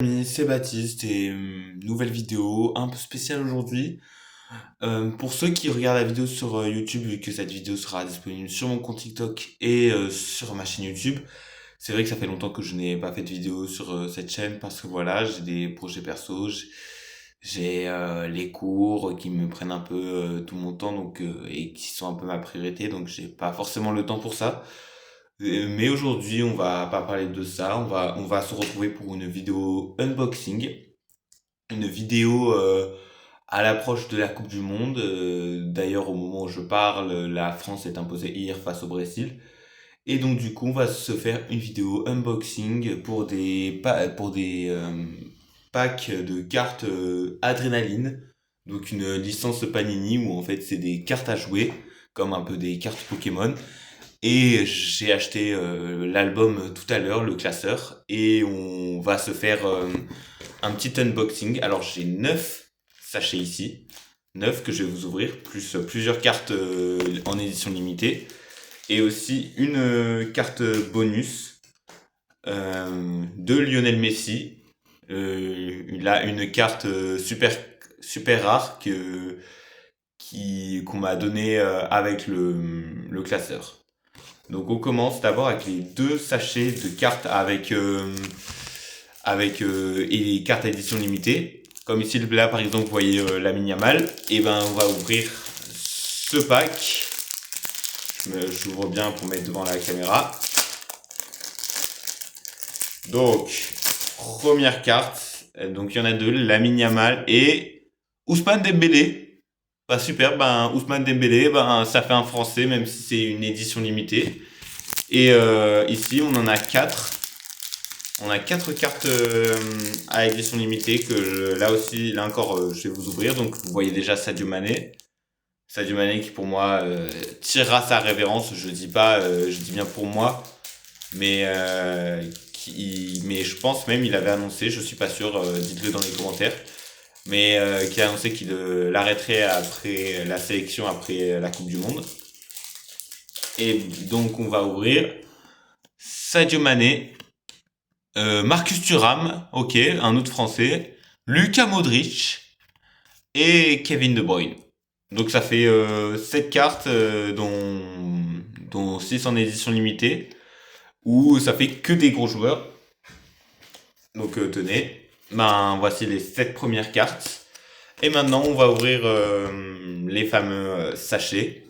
Amis, c'est Baptiste et nouvelle vidéo un peu spéciale aujourd'hui. Pour ceux qui regardent la vidéo sur YouTube, vu que cette vidéo sera disponible sur mon compte TikTok et sur ma chaîne YouTube, c'est vrai que ça fait longtemps que je n'ai pas fait de vidéo sur cette chaîne parce que voilà, j'ai des projets perso, j'ai les cours qui me prennent un peu tout mon temps donc et qui sont un peu ma priorité, donc j'ai pas forcément le temps pour ça. Mais aujourd'hui, on va pas parler de ça. On va se retrouver pour une vidéo unboxing, une vidéo à l'approche de la Coupe du Monde. D'ailleurs, au moment où je parle, la France est imposée hier face au Brésil. Et donc, du coup, on va se faire une vidéo unboxing pour des packs de cartes Adrénaline. Donc, une licence Panini où en fait, c'est des cartes à jouer, comme un peu des cartes Pokémon. Et j'ai acheté l'album tout à l'heure, le classeur, et on va se faire un petit unboxing. Alors j'ai 9 sachets ici, 9 que je vais vous ouvrir, plus plusieurs cartes en édition limitée, et aussi une carte bonus de Lionel Messi. Là, une carte super rare qu'on m'a donné avec le classeur. Donc on commence d'abord avec les deux sachets de cartes et les cartes à édition limitée. Comme ici là par exemple vous voyez Lamine Yamal, et ben on va ouvrir ce pack. J'ouvre bien pour mettre devant la caméra. Donc première carte, donc il y en a deux, Lamine Yamal et Ousmane Dembélé. Bah super, Ousmane Dembélé, ça fait un français même si c'est une édition limitée. Et ici, on en a 4. On a 4 cartes à édition limitée là aussi, là encore, je vais vous ouvrir. Donc, vous voyez déjà Sadio Mané. Sadio Mané qui, pour moi, tirera sa révérence. Je dis pas, je dis bien pour moi. Mais je pense même, il avait annoncé, je suis pas sûr, dites-le dans les commentaires. Mais qui a annoncé qu'il l'arrêterait après la sélection, après la Coupe du Monde. Et donc, on va ouvrir Sadio Mané, Marcus Thuram, ok, un autre français, Luka Modric et Kevin De Bruyne. Donc ça fait 7 cartes, dont 6 en édition limitée, où ça fait que des gros joueurs. Donc tenez, voici les 7 premières cartes. Et maintenant on va ouvrir les fameux sachets.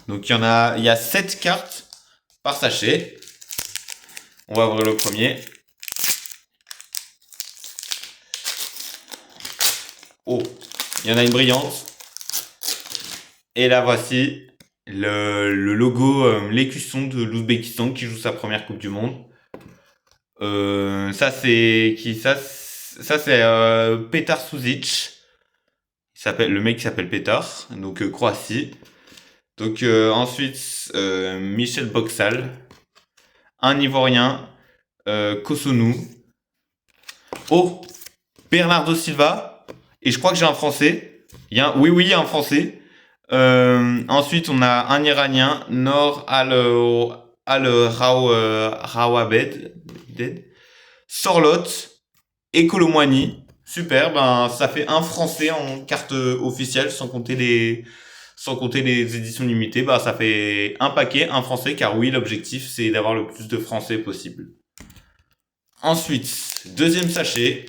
Donc il y a 7 cartes par sachet. On va ouvrir le premier. Oh, il y en a une brillante. Et là voici le logo, l'écusson de l'Ouzbékistan qui joue sa première Coupe du Monde. Ça c'est qui ça c'est Petar Suzic. Le mec qui s'appelle Petar, donc Croatie. Donc ensuite Michel Boxal, un Ivoirien, Kosonou. Oh, Bernardo Silva. Et je crois que j'ai un Français. Oui, il y a un Français. Ensuite, on a un Iranien, Nor Rawabed, Sorlot et Colomwani. Super, ça fait un Français en carte officielle, sans compter les éditions limitées. Ça fait un paquet, un Français, car oui, l'objectif, c'est d'avoir le plus de Français possible. Ensuite, deuxième sachet.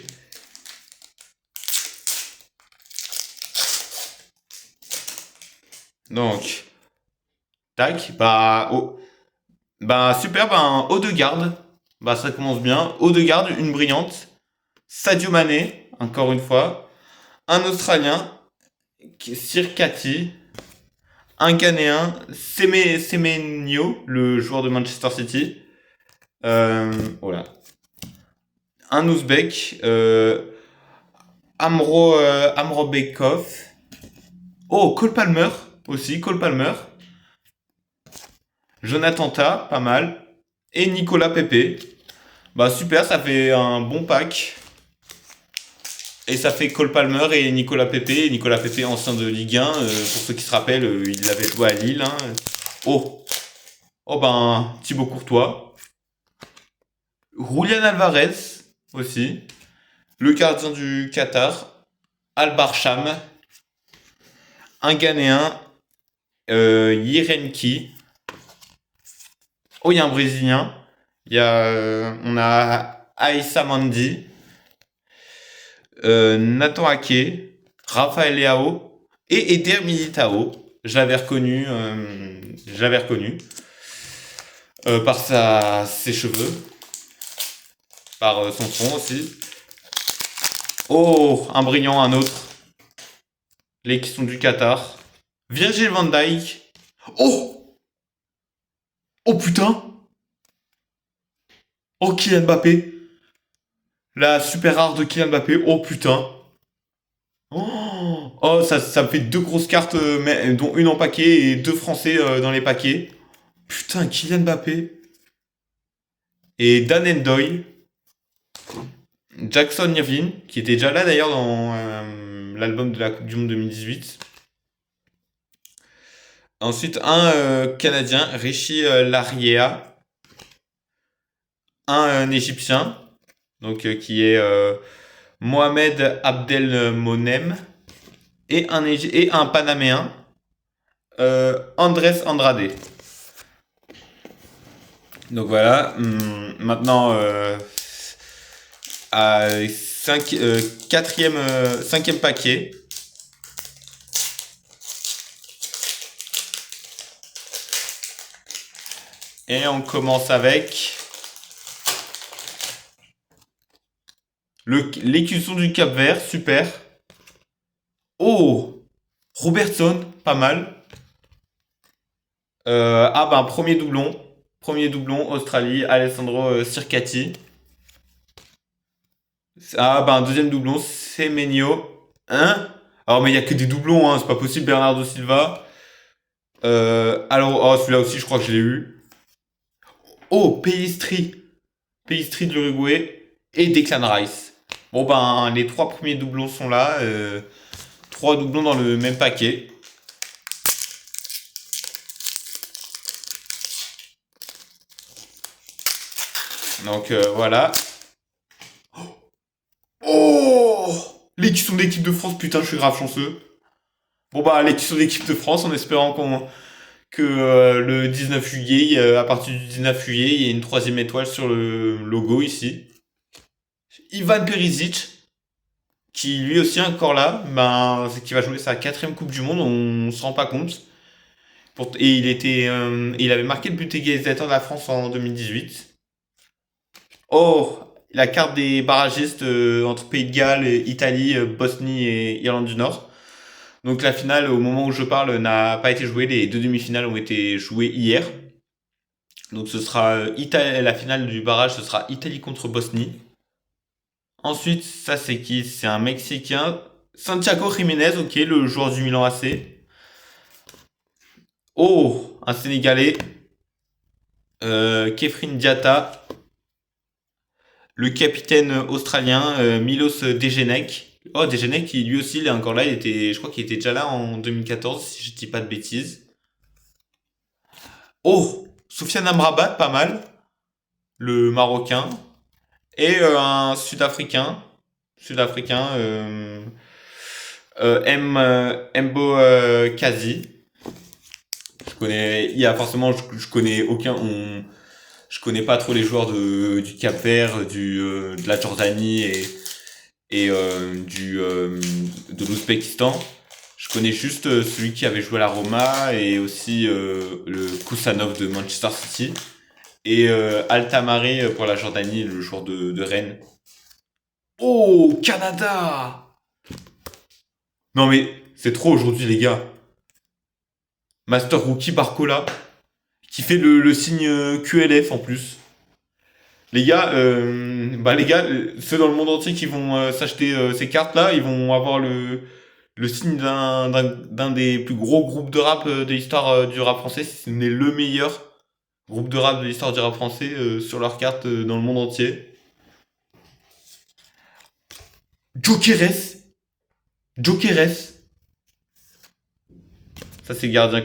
Donc, tac, super, haut de garde. Ça commence bien. Haut de garde, une brillante. Sadio Mané, encore une fois. Un Australien, Sirkati. Un Ghanéen, Semenyo, le joueur de Manchester City. Voilà. Un Ouzbek, Amrobekov. Oh, Cole Palmer aussi, Cole Palmer. Jonathan Ta, pas mal. Et Nicolas Pepe. Super, ça fait un bon pack. Et ça fait Cole Palmer et Nicolas Pepe. Nicolas Pepe, ancien de Ligue 1. Pour ceux qui se rappellent, il avait joué à Lille. Hein. Oh, Thibaut Courtois. Julian Alvarez aussi. le gardien du Qatar, Al Barsham, un Ghanéen, Yerenki. Oh, il y a un Brésilien. On a Aïssa Mandi, Nathan Ake, Rafael Leao et Eder Militao. Je l'avais reconnu par ses cheveux, par son front aussi. Oh, un brillant, un autre. Les qui sont du Qatar. Virgil van Dijk. Oh! Oh putain! Oh, Kylian Mbappé. La super rare de Kylian Mbappé. Oh putain. Ça me fait deux grosses cartes, dont une en paquet et deux Français dans les paquets. Putain, Kylian Mbappé. Et Dan Ndoye. Jackson Irvine, qui était déjà là d'ailleurs dans l'album de la Coupe du Monde 2018. Ensuite, un Canadien, Rishi Laryea. Un Égyptien, donc qui est Mohamed Abdelmonem. Et un Panaméen, Andrés Andrade. Donc voilà, maintenant à cinquième paquet. Et on commence avec l'écusson du Cap-Vert, super. Oh, Robertson, pas mal. Premier doublon. Premier doublon, Australie, Alessandro Sircati. Un deuxième doublon, Semenyo. Hein? Alors, mais il n'y a que des doublons, hein, c'est pas possible, Bernardo Silva. Celui-là aussi, je crois que je l'ai eu. Oh, Pellistri. Pellistri de l'Uruguay. Et Declan Rice. Bon, les trois premiers doublons sont là. Trois doublons dans le même paquet. Donc voilà. Oh, l'équipe d'équipe de France, putain, je suis grave chanceux. Bon l'équipe d'équipe de France, en espérant que le 19 juillet, à partir du 19 juillet, il y a une troisième étoile sur le logo ici. Ivan Perisic, qui lui aussi est encore là, qui va jouer sa quatrième Coupe du Monde, on se rend pas compte. Et il avait marqué le but égalisateur de la France en 2018. Oh, la carte des barragistes entre Pays de Galles, Italie, Bosnie et Irlande du Nord. Donc la finale, au moment où je parle, n'a pas été jouée. Les deux demi-finales ont été jouées hier. Donc ce sera la finale du barrage, ce sera Italie contre Bosnie. Ensuite, ça c'est qui? C'est un Mexicain. Santiago Jiménez, ok, le joueur du Milan AC. Oh, un Sénégalais. Kefrin Diatta. Le capitaine australien Milos Degenek. Oh, Degenek, qui lui aussi, il est encore là. Je crois qu'il était déjà là en 2014, si je dis pas de bêtises. Oh, Soufiane Amrabat, pas mal. Le Marocain. Et un Sud-Africain. Mbo Kazi. Je connais aucun. Je connais pas trop les joueurs du Cap-Vert, de la Jordanie et de l'Ouzbékistan. Je connais juste celui qui avait joué à la Roma et aussi le Kusanov de Manchester City et Altamari pour la Jordanie, le joueur de Rennes. Oh, Canada! Non mais c'est trop aujourd'hui les gars. Master Rookie Barcola qui fait le signe QLF en plus. Les gars, ceux dans le monde entier qui vont s'acheter ces cartes-là, ils vont avoir le signe d'un des plus gros groupes de rap de l'histoire du rap français, si ce n'est le meilleur groupe de rap de l'histoire du rap français sur leurs cartes dans le monde entier. Jokeres. Ça c'est gardien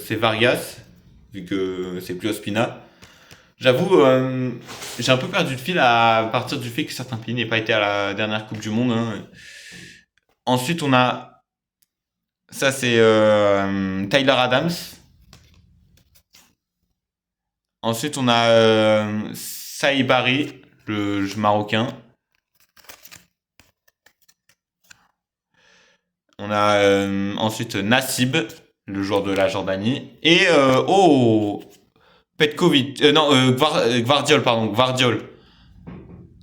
c'est Vargas, vu que c'est plus Ospina. J'avoue, j'ai un peu perdu le fil à partir du fait que certains pays n'aient pas été à la dernière Coupe du Monde, hein. Ensuite, on a, ça c'est Tyler Adams. Ensuite, on a Saïbari, le Marocain. On a ensuite Nassib, le joueur de la Jordanie. Et Petkovic, non, Gvardiol, pardon, Gvardiol.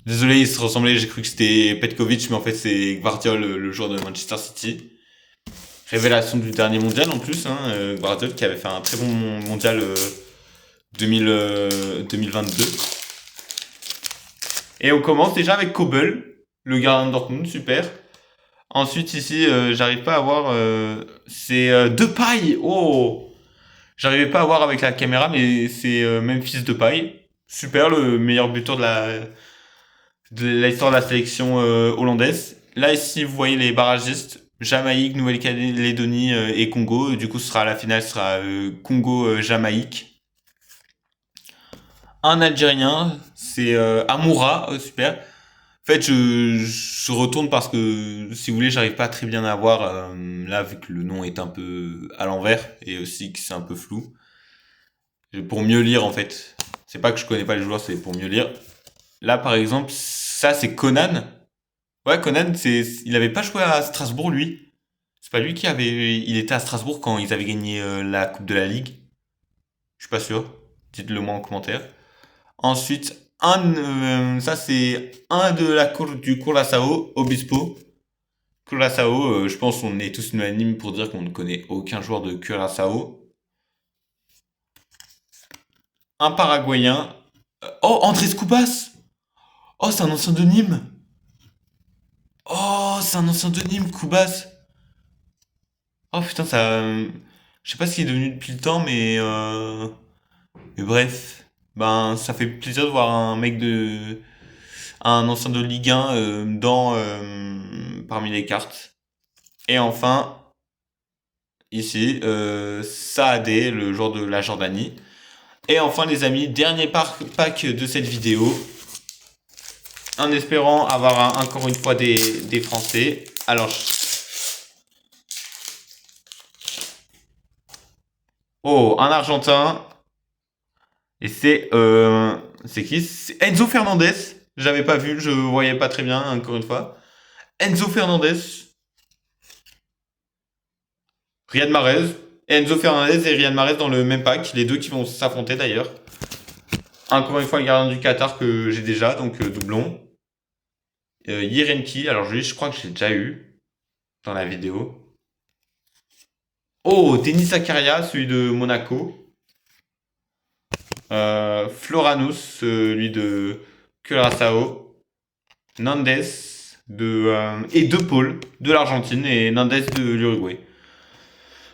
Désolé, il se ressemblait, j'ai cru que c'était Petkovic, mais en fait c'est Gvardiol, le joueur de Manchester City. Révélation du dernier mondial en plus, hein, Gvardiol qui avait fait un très bon mondial 2022. Et on commence déjà avec Kobel, le gardien de Dortmund, super. Ensuite ici, j'arrive pas à voir, c'est Depay. Oh, j'arrivais pas à voir avec la caméra, mais c'est Memphis Depay. Super, le meilleur buteur de l'histoire de la sélection hollandaise. Là ici, vous voyez les barragistes. Jamaïque, Nouvelle-Calédonie et Congo. Du coup, la finale sera Congo-Jamaïque. Un Algérien, c'est Amoura, super. En fait, je retourne parce que, si vous voulez, j'arrive pas très bien à voir, là, vu que le nom est un peu à l'envers, et aussi que c'est un peu flou. Pour mieux lire, en fait. C'est pas que je connais pas les joueurs, c'est pour mieux lire. Là, par exemple, ça, c'est Conan. Ouais, Conan, il avait pas joué à Strasbourg, lui. C'est pas lui il était à Strasbourg quand ils avaient gagné la Coupe de la Ligue. Je suis pas sûr. Dites-le moi en commentaire. Ensuite, ça c'est un de la cour du Curaçao, Obispo. Curaçao, je pense qu'on est tous unanimes pour dire qu'on ne connaît aucun joueur de Curaçao. Un Paraguayen. Oh, Andrés Cubas. Oh, c'est un ancien de Nîmes. Oh, c'est un ancien de Nîmes, Cubas. Oh putain, ça. Je sais pas ce qu'il est devenu depuis le temps, mais bref. Ben, ça fait plaisir de voir un ancien de Ligue 1 parmi les cartes. Et enfin, ici, Saadé, le joueur de la Jordanie. Et enfin, les amis, dernier pack de cette vidéo. En espérant avoir encore une fois des Français. Alors, oh, un Argentin. Et c'est qui? C'est Enzo Fernandez. J'avais pas vu, je voyais pas très bien, encore une fois. Enzo Fernandez. Riyad Mahrez. Enzo Fernandez et Riyad Mahrez dans le même pack. Les deux qui vont s'affronter d'ailleurs. Encore une fois, le gardien du Qatar que j'ai déjà, donc doublon. Yerenki, alors lui, je crois que j'ai déjà eu dans la vidéo. Oh, Denis Zakaria, celui de Monaco. Floranus, lui de Curaçao. Nandes et De Paul de l'Argentine et Nandes de l'Uruguay.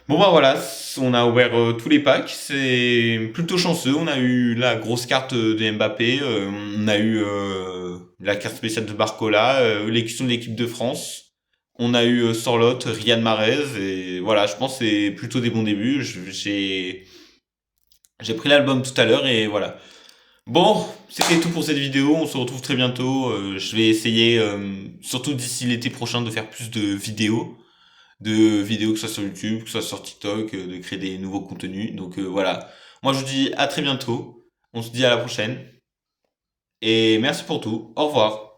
Bon bah voilà, on a ouvert tous les packs, c'est plutôt chanceux, on a eu la grosse carte de Mbappé, on a eu la carte spéciale de Barcola, l'élection de l'équipe de France, on a eu Sorloth, Riyad Mahrez, et voilà, je pense que c'est plutôt des bons débuts, j'ai pris l'album tout à l'heure et voilà. Bon, c'était tout pour cette vidéo, on se retrouve très bientôt, je vais essayer, surtout d'ici l'été prochain, de faire plus de vidéos, que ce soit sur YouTube, que ce soit sur TikTok, de créer des nouveaux contenus. Donc voilà. Moi je vous dis à très bientôt. On se dit à la prochaine. Et merci pour tout. Au revoir.